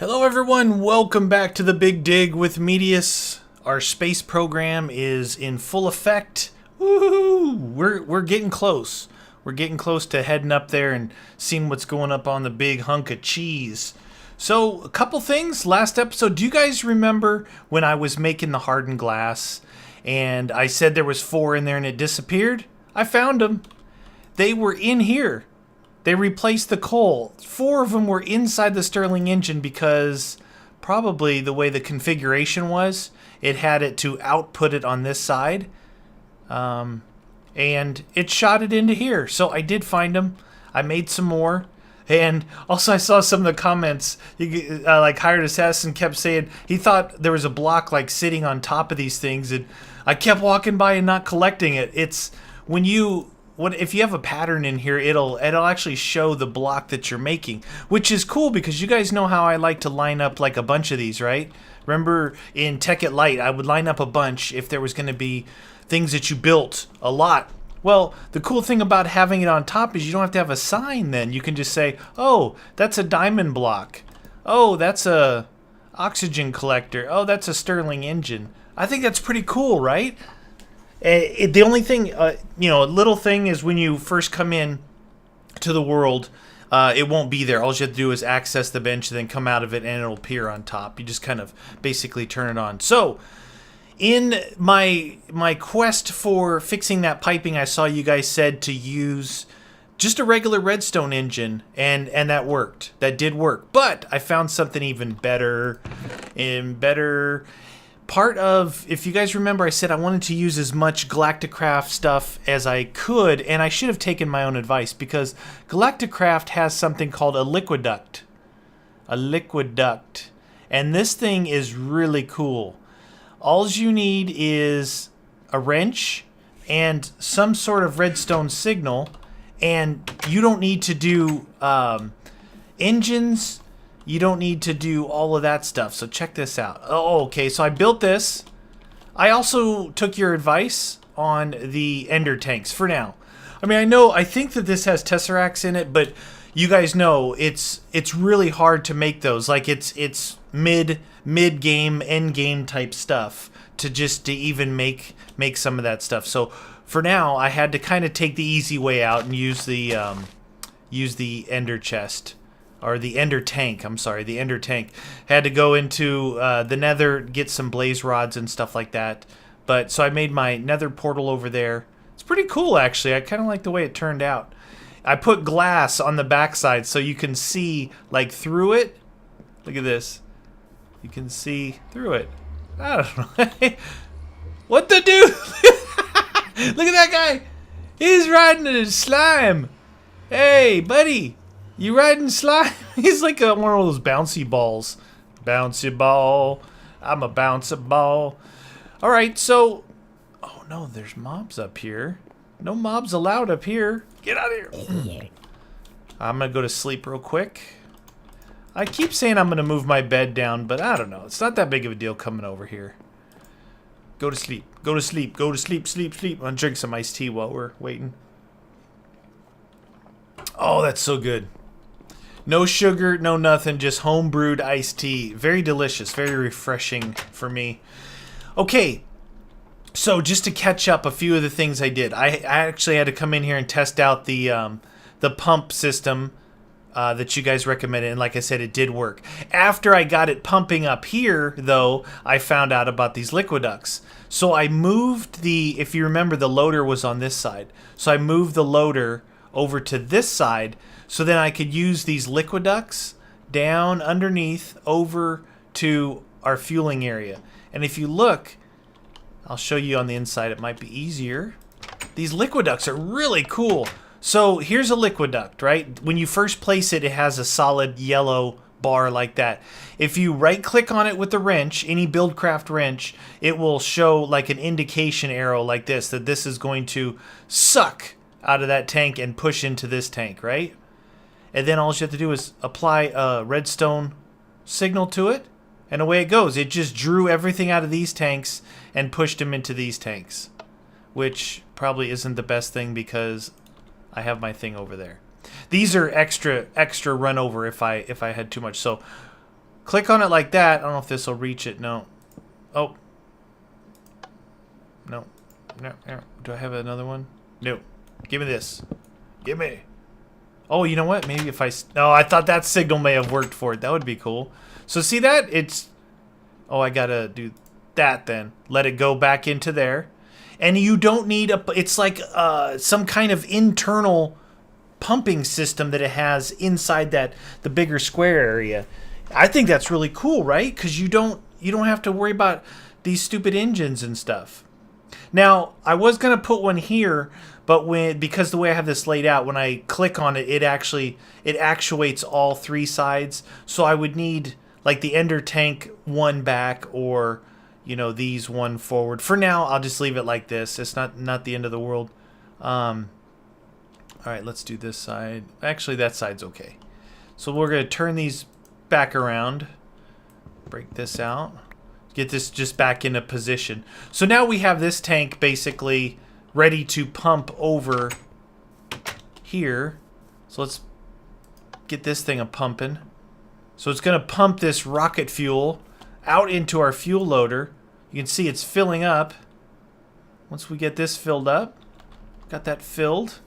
Hello everyone, welcome back to the Big Dig with Meatius. Our space program is in full effect. Woohoo! We're getting close. We're getting close to heading up there and seeing what's going up on the big hunk of cheese. So, a couple things. Last episode, do you guys remember when I was making the hardened glass and I said there was 4 in there and it disappeared? I found them. They were in here. They replaced the coal. 4 of them were inside the Stirling engine because probably the way the configuration was, it had it to output it on this side. And it shot it into here. So I did find them. I made some more. And also I saw some of the comments, like Hired Assassin kept saying he thought there was a block like sitting on top of these things. And I kept walking by and not collecting it. It's when you... if you have a pattern in here, it'll actually show the block that you're making, which is cool because you guys know how I like to line up like a bunch of these, right? Remember in Tekkit Lite, I would line up a bunch if there was going to be things that you built a lot. Well, the cool thing about having it on top is you don't have to have a sign then. You can just say, oh, that's a diamond block. Oh, that's a oxygen collector. Oh, that's a Stirling engine. I think that's pretty cool, right? The only thing, a little thing is when you first come in to the world, it won't be there. All you have to do is access the bench and then come out of it and it'll appear on top. You just kind of basically turn it on. So, in my quest for fixing that piping, I saw you guys said to use just a regular redstone engine, and that worked. That did work. But I found something even better part of, if you guys remember, I said I wanted to use as much Galacticraft stuff as I could, and I should have taken my own advice because Galacticraft has something called a liquiduct. A liquiduct. And this thing is really cool. All you need is a wrench and some sort of redstone signal, and you don't need to do engines. You don't need to do all of that stuff. So check this out. Oh, okay. So I built this. I also took your advice on the ender tanks for now. I mean, I think that this has tesseracts in it, but you guys know it's really hard to make those. Like it's mid game, end game type stuff to even make some of that stuff. So for now, I had to kind of take the easy way out and use the ender chest. Or the ender tank, the ender tank. Had to go into the nether, get some blaze rods and stuff like that. But so I made my nether portal over there. It's pretty cool, actually. I kind of like the way it turned out. I put glass on the backside so you can see, like, through it. Look at this. You can see through it. I don't know. What the dude? Look at that guy. He's riding a slime. Hey, buddy. You riding slime? He's like one of those bouncy balls. Bouncy ball. I'm a bouncy ball. Alright, so... Oh no, there's mobs up here. No mobs allowed up here. Get out of here. I'm gonna go to sleep real quick. I keep saying I'm gonna move my bed down, but I don't know. It's not that big of a deal coming over here. Go to sleep. Go to sleep. Go to sleep. Sleep. Sleep. I'm gonna drink some iced tea while we're waiting. Oh, that's so good. No sugar, no nothing, just home-brewed iced tea. Very delicious, very refreshing for me. Okay, so just to catch up a few of the things I did. I actually had to come in here and test out the pump system that you guys recommended, and like I said, it did work. After I got it pumping up here, though, I found out about these liquiducts. So I moved if you remember, the loader was on this side. So I moved the loader over to this side, so then I could use these liquiducts down underneath over to our fueling area. And if you look, I'll show you on the inside, it might be easier. These liquiducts are really cool. So here's a liquiduct, right? When you first place it, it has a solid yellow bar like that. If you right click on it with the wrench, any Buildcraft wrench, it will show like an indication arrow like this, that this is going to suck out of that tank and push into this tank, right? And then all you have to do is apply a redstone signal to it, and away it goes. It just drew everything out of these tanks and pushed them into these tanks, which probably isn't the best thing because I have my thing over there. These are extra run over if I had too much. So click on it like that. I don't know if this will reach it. No. Oh. No. No. No. Do I have another one? No. Give me this. Give me. Oh, you know what? Maybe if I... Oh, I thought that signal may have worked for it. That would be cool. So see that? It's... Oh, I gotta do that then. Let it go back into there. And you don't need a... It's like some kind of internal pumping system that it has inside that the bigger square area. I think that's really cool, right? Because you don't have to worry about these stupid engines and stuff. Now, I was gonna put one here, but because the way I have this laid out, when I click on it, it actuates all three sides. So I would need like the ender tank one back, or these one forward. For now, I'll just leave it like this. It's not the end of the world. All right, let's do this side. Actually, that side's okay. So we're gonna turn these back around. Break this out. Get this just back into position. So now we have this tank basically ready to pump over here. So let's get this thing a-pumping. So it's going to pump this rocket fuel out into our fuel loader. You can see it's filling up. Once we get this filled up, got that filled.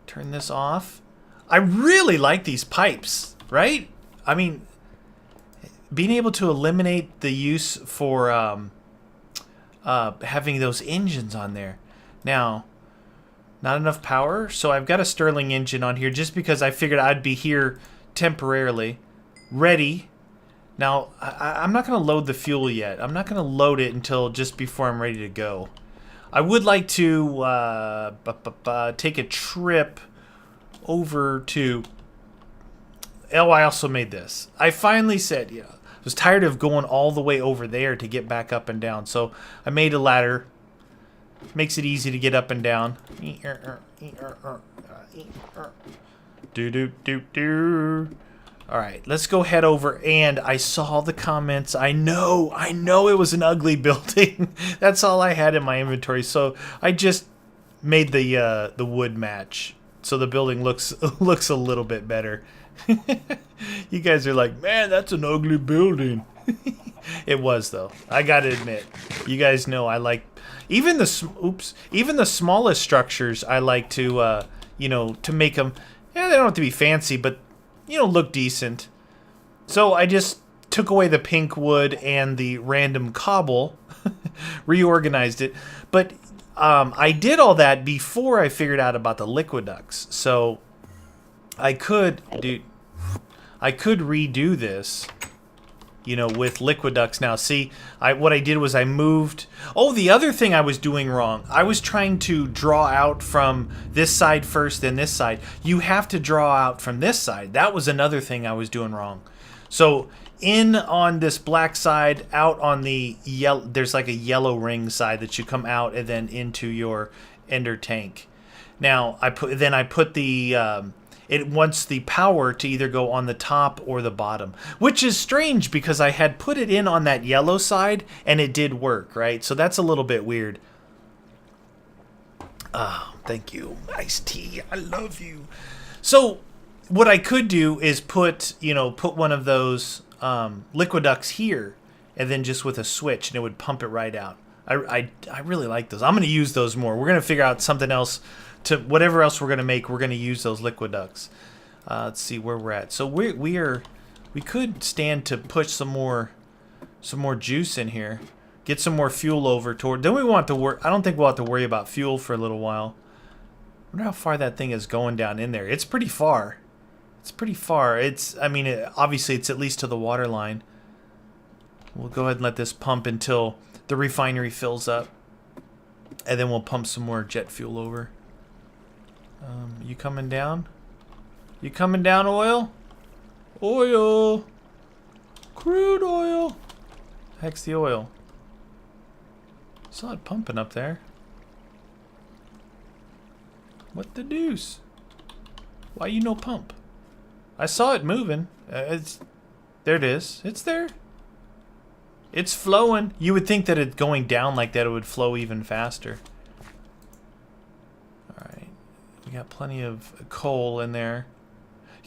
Turn this off. I really like these pipes, right? I mean, being able to eliminate the use for having those engines on there. Now, not enough power, so I've got a Stirling engine on here just because I figured I'd be here temporarily. Ready. Now, I'm not going to load the fuel yet. I'm not going to load it until just before I'm ready to go. I would like to take a trip over to... Oh, I also made this. I finally said, I was tired of going all the way over there to get back up and down. So I made a ladder. Makes it easy to get up and down. Alright, let's go head over. And I saw the comments. I know it was an ugly building. That's all I had in my inventory. So I just made the wood match. So the building looks a little bit better. You guys are like, man, that's an ugly building. It was, though. I gotta admit. You guys know I like... Even the smallest structures, I like to, to make them... Yeah, they don't have to be fancy, but, look decent. So I just took away the pink wood and the random cobble. Reorganized it. But I did all that before I figured out about the liquiducts. So I could redo this, with liquiducts now. See, what I did was I moved... Oh, the other thing I was doing wrong. I was trying to draw out from this side first, then this side. You have to draw out from this side. That was another thing I was doing wrong. So in on this black side, out on the yellow... There's like a yellow ring side that you come out and then into your ender tank. Now, I put the... It wants the power to either go on the top or the bottom, which is strange because I had put it in on that yellow side and it did work, right? So that's a little bit weird. Oh, thank you. Iced tea. I love you. So what I could do is put one of those liquiducts here and then just with a switch and it would pump it right out. I really like those. I'm going to use those more. We're going to figure out something else. To whatever else we're gonna make, we're gonna use those liquiducts. Let's see where we're at. So we could stand to push some more juice in here, get some more fuel over toward. Then we want to work. I don't think we'll have to worry about fuel for a little while. I wonder how far that thing is going down in there. It's pretty far. It's pretty far. Obviously it's at least to the water line. We'll go ahead and let this pump until the refinery fills up, and then we'll pump some more jet fuel over. You coming down? You coming down, oil? Oil! Crude oil! Heck's the oil? Saw it pumping up there. What the deuce? Why you no pump? I saw it moving. There it is. It's there. It's flowing. You would think that it going down like that, it would flow even faster. We got plenty of coal in there.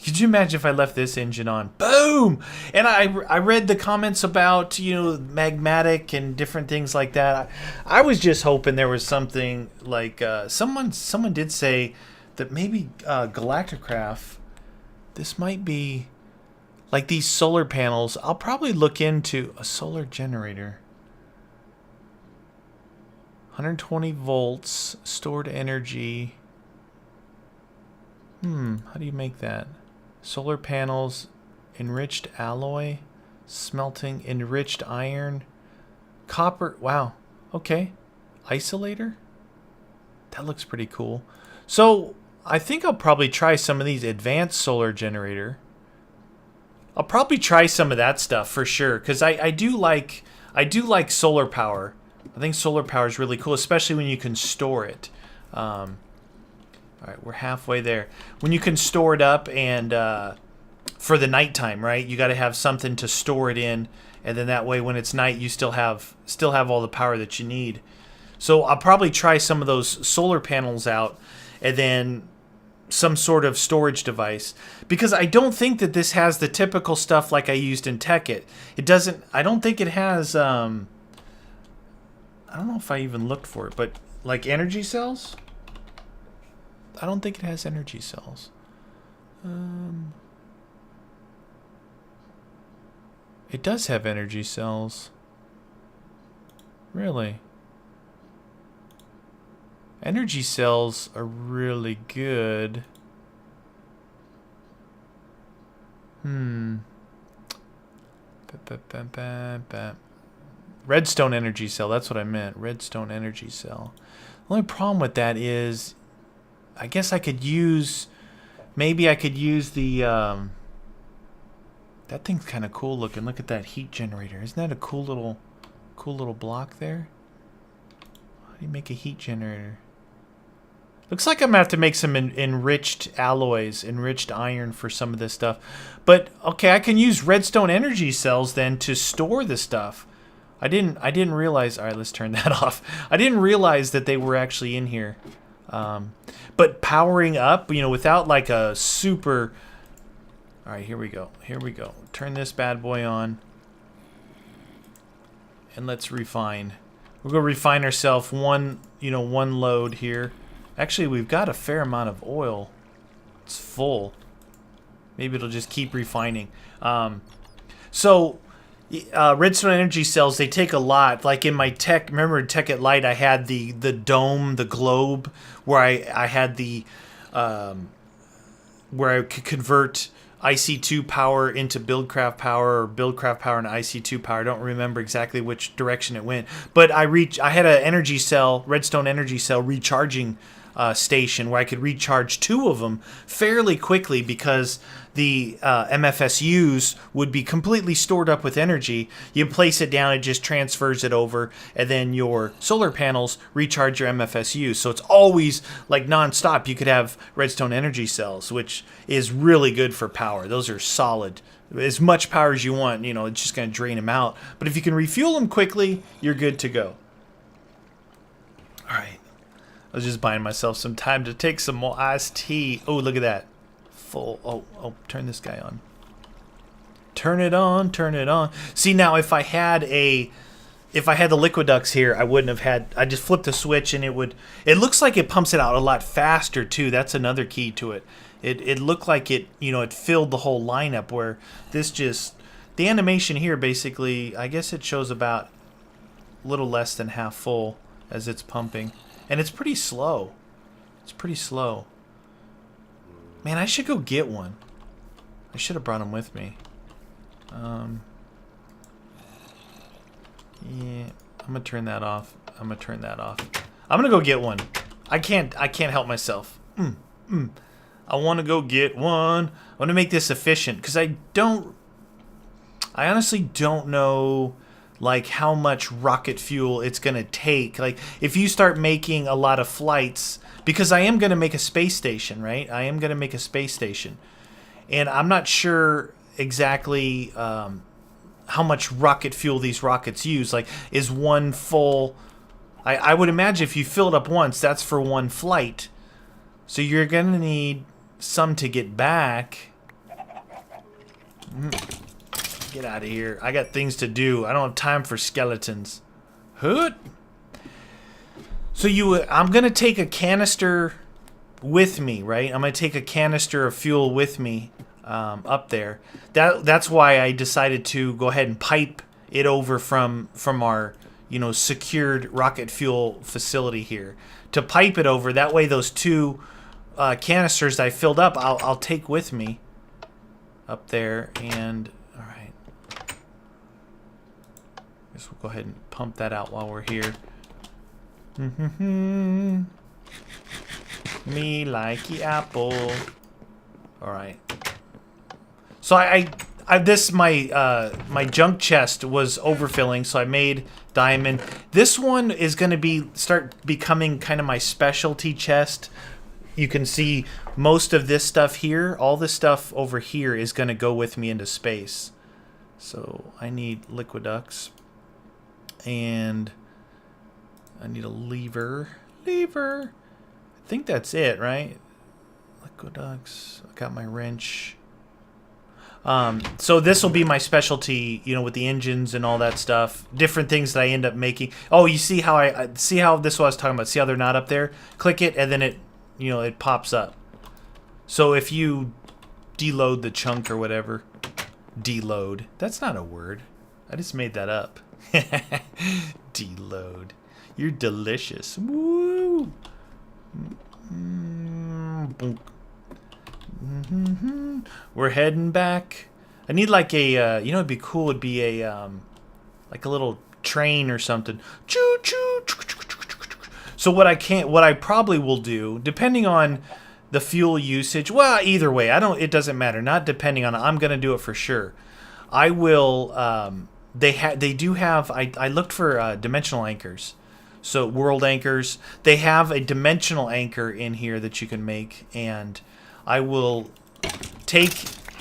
Could you imagine if I left this engine on? Boom! And I read the comments about, you know, magmatic and different things like that. I was just hoping there was something like someone did say that maybe Galacticraft, this might be like these solar panels. I'll probably look into a solar generator. 120 volts, stored energy. How do you make that? Solar panels, enriched alloy, smelting, enriched iron, copper. Wow. Okay. Isolator? That looks pretty cool. So I think I'll probably try some of these advanced solar generator. I'll probably try some of that stuff for sure, because I do like solar power. I think solar power is really cool, especially when you can store it. All right, we're halfway there. When you can store it up and for the nighttime, right? You got to have something to store it in, and then that way when it's night, you still have all the power that you need. So I'll probably try some of those solar panels out, and then some sort of storage device, because I don't think that this has the typical stuff like I used in Tekkit. It doesn't. I don't think it has. I don't know if I even looked for it, but like energy cells. I don't think it has energy cells. It does have energy cells. Really? Energy cells are really good. Redstone energy cell, that's what I meant. Redstone energy cell. The only problem with that is I guess I could use, maybe I could use the, that thing's kind of cool looking. Look at that heat generator. Isn't that a cool little block there? How do you make a heat generator? Looks like I'm going to have to make some enriched alloys, enriched iron for some of this stuff. But, okay, I can use redstone energy cells then to store the stuff. I didn't realize, all right, let's turn that off. I didn't realize that they were actually in here. But powering up, you know, without like a super... All right, here we go. Here we go. Turn this bad boy on. And let's refine. We're going to refine ourselves one load here. Actually, we've got a fair amount of oil. It's full. Maybe it'll just keep refining. Redstone energy cells, they take a lot. Like in my remember in Tekkit Lite, I had the dome, the globe, where I had the, where I could convert IC2 power into Buildcraft power, or Buildcraft power into IC2 power. I don't remember exactly which direction it went. But I had an energy cell, redstone energy cell recharging station where I could recharge 2 of them fairly quickly, because the MFSUs would be completely stored up with energy. You place it down, it just transfers it over, and then your solar panels recharge your MFSUs. So it's always like non-stop. You could have redstone energy cells, which is really good for power. Those are solid. As much power as you want, you know, it's just going to drain them out. But if you can refuel them quickly, you're good to go. All right. I was just buying myself some time to take some more iced tea. Oh, look at that. Full. Oh, turn this guy on. Turn it on, turn it on. See, now if I had the liquid ducts here, I wouldn't have had, I just flipped the switch and it looks like it pumps it out a lot faster too. That's another key to it. It looked like it, you know, it filled the whole lineup, where this just, the animation here basically, I guess it shows about a little less than half full as it's pumping. And it's pretty slow. It's pretty slow. Man, I should go get one. I should have brought them with me. Yeah, I'm gonna turn that off. I'm gonna go get one. I can't help myself. I want to go get one. I want to make this efficient, because I honestly don't know like how much rocket fuel it's gonna take. Like if you start making a lot of flights, because I am gonna make a space station, right? I am gonna make a space station, and I'm not sure exactly how much rocket fuel these rockets use. Like, is one full? I would imagine if you fill it up once, that's for one flight. So you're gonna need some to get back. Get out of here. I got things to do. I don't have time for skeletons. Hoot. So I'm going to take a canister with me, right? I'm going to take a canister of fuel with me up there. That's why I decided to go ahead and pipe it over from our, secured rocket fuel facility here. To pipe it over, that way those 2 canisters I filled up, I'll take with me up there. And all right, guess we'll go ahead and pump that out while we're here. Me like the apple. All right. So my junk chest was overfilling, so I made diamond. This one is going to start becoming kind of my specialty chest. You can see most of this stuff here, all this stuff over here is going to go with me into space. So I need liquiducts, and I need a lever. I think that's it, right? Liquiducts. I got my wrench. So this will be my specialty, with the engines and all that stuff. Different things that I end up making. Oh, you see how I see how this is what I was talking about. See how they're not up there? Click it, and then it pops up. So if you deload the chunk or whatever, deload. That's not a word. I just made that up. Deload. You're delicious. Woo! We're heading back. I need like a, it'd be cool. It'd be a, like a little train or something. Choo choo. So what I probably will do, depending on the fuel usage. Well, either way, it doesn't matter. Not depending on. I'm gonna do it for sure. I will. They do have. I looked for dimensional anchors. So world anchors. They have a dimensional anchor in here that you can make, and I will take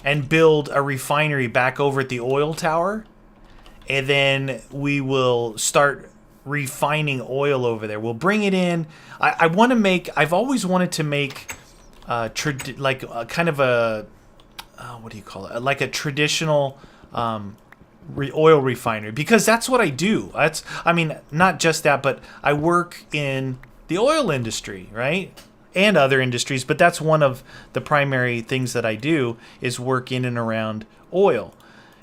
and build a refinery back over at the oil tower, and then we will start refining oil over there. We'll bring it in. I want to make. I've always wanted to make, like a kind of a, what do you call it? Like a traditional oil refinery, because that's what I do. Not just that, but I work in the oil industry, right? And other industries, but that's one of the primary things that I do is work in and around oil.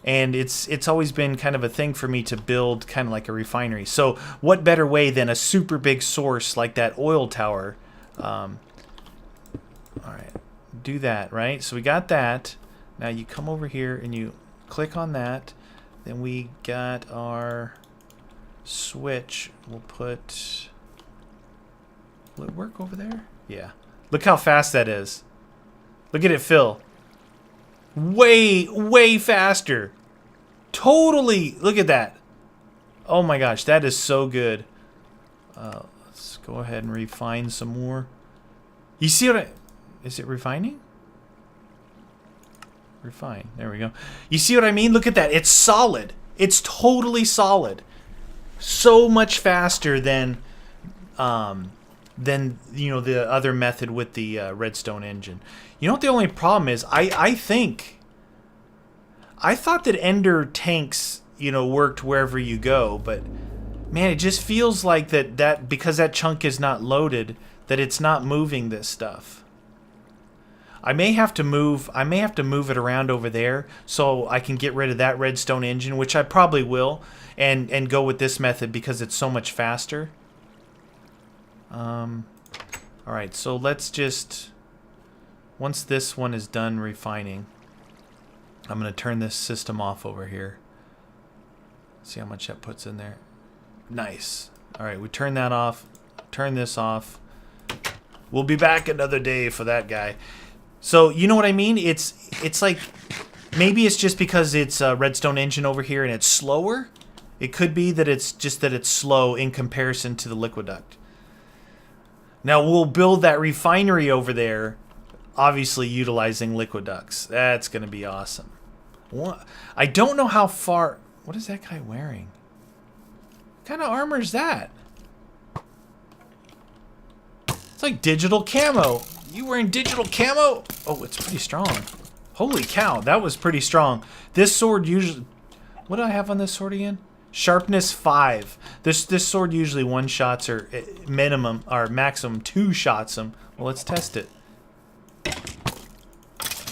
And it's always been kind of a thing for me to build kind of like a refinery. So what better way than a super big source like that oil tower? All right, do that, right? So we got that. Now you come over here and you click on that. Then we got our switch. We'll put... Will it work over there? Yeah. Look how fast that is. Look at it fill. Way faster. Totally. Look at that. Oh my gosh, that is so good. Let's go ahead and refine some more. You see what is it refining? Refine. There we go. You see what I mean? Look at that. It's solid. It's totally solid. So much faster than the other method with the redstone engine. You know what the only problem is? I thought that ender tanks, worked wherever you go, but man, it just feels like that because that chunk is not loaded, that it's not moving this stuff. I may have to move it around over there so I can get rid of that redstone engine, which I probably will, and go with this method because it's so much faster. Alright, so let's just... Once this one is done refining, I'm going to turn this system off over here. See how much that puts in there. Nice. Alright, we turn that off. Turn this off. We'll be back another day for that guy. So, you know what I mean? It's like... Maybe it's just because it's a redstone engine over here and it's slower. It could be that it's just that it's slow in comparison to the liquiduct. Now we'll build that refinery over there, obviously utilizing liquiducts. That's going to be awesome. I don't know how far... What is that guy wearing? What kind of armor is that? It's like digital camo. You wearing digital camo? Oh, it's pretty strong. Holy cow, that was pretty strong. This sword usually... What do I have on this sword again? Sharpness 5. This sword usually one-shots or minimum or maximum 2 shots him. Well, let's test it.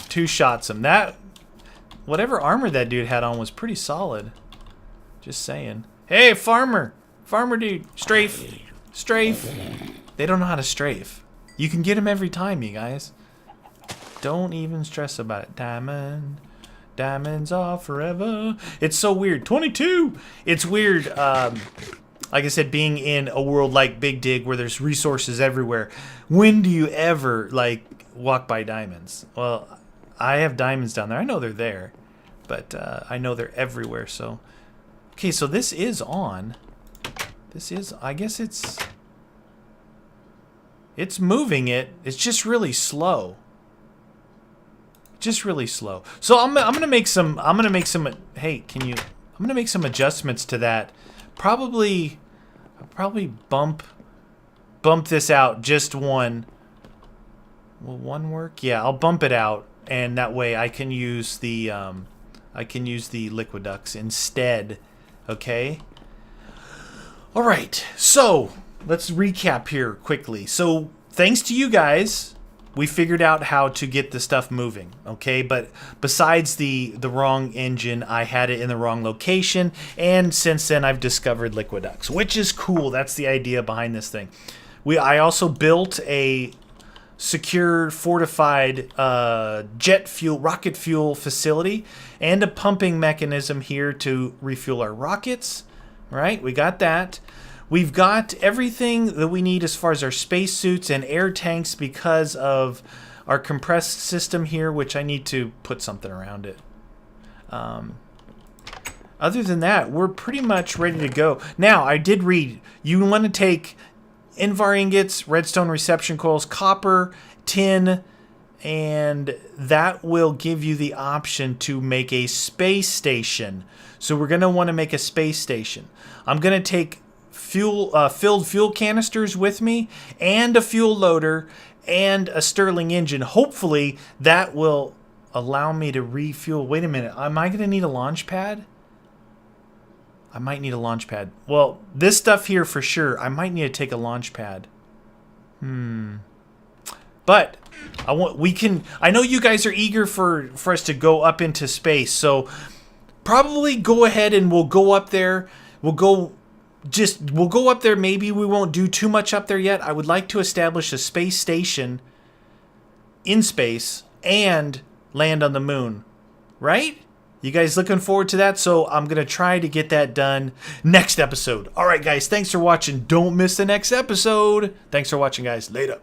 2 shots him. That... Whatever armor that dude had on was pretty solid. Just saying. Hey, farmer! Farmer dude. Strafe. Strafe. They don't know how to strafe. You can get him every time, you guys. Don't even stress about it. Diamond. Diamonds are forever. It's so weird. 22! It's weird, like I said, being in a world like Big Dig where there's resources everywhere. When do you ever, like, walk by diamonds? Well, I have diamonds down there. I know they're there. But I know they're everywhere, so... Okay, so this is on. This is... I guess it's... It's moving it. It's just really slow. Just really slow. So I'm gonna make some. Hey, can you? I'm gonna make some adjustments to that. Probably bump this out just one. Will one work? Yeah, I'll bump it out, and that way I can use the liquid ducts instead. Okay. All right. So let's recap here quickly. So thanks to you guys, we figured out how to get the stuff moving, okay? But besides the wrong engine, I had it in the wrong location, and since then I've discovered liquid ducts, which is cool. That's the idea behind this thing. I also built a secure, fortified jet fuel, rocket fuel facility, and a pumping mechanism here to refuel our rockets. Right? We got that. We've got everything that we need as far as our spacesuits and air tanks because of our compressed system here, which I need to put something around it. Other than that, we're pretty much ready to go. Now, I did read, you want to take Invar ingots, redstone reception coils, copper, tin, and that will give you the option to make a space station. So we're going to want to make a space station. I'm going to take filled fuel canisters with me and a fuel loader and a Stirling engine. Hopefully that will allow me to refuel. Wait a minute. Am I going to need a launch pad? I might need a launch pad. Well, this stuff here for sure. I might need to take a launch pad. But I know you guys are eager for us to go up into space. So probably go ahead and we'll go up there. We'll go up there. Maybe we won't do too much up there yet. I would like to establish a space station in space and land on the moon. Right? You guys looking forward to that? So I'm going to try to get that done next episode. All right, guys. Thanks for watching. Don't miss the next episode. Thanks for watching, guys. Later.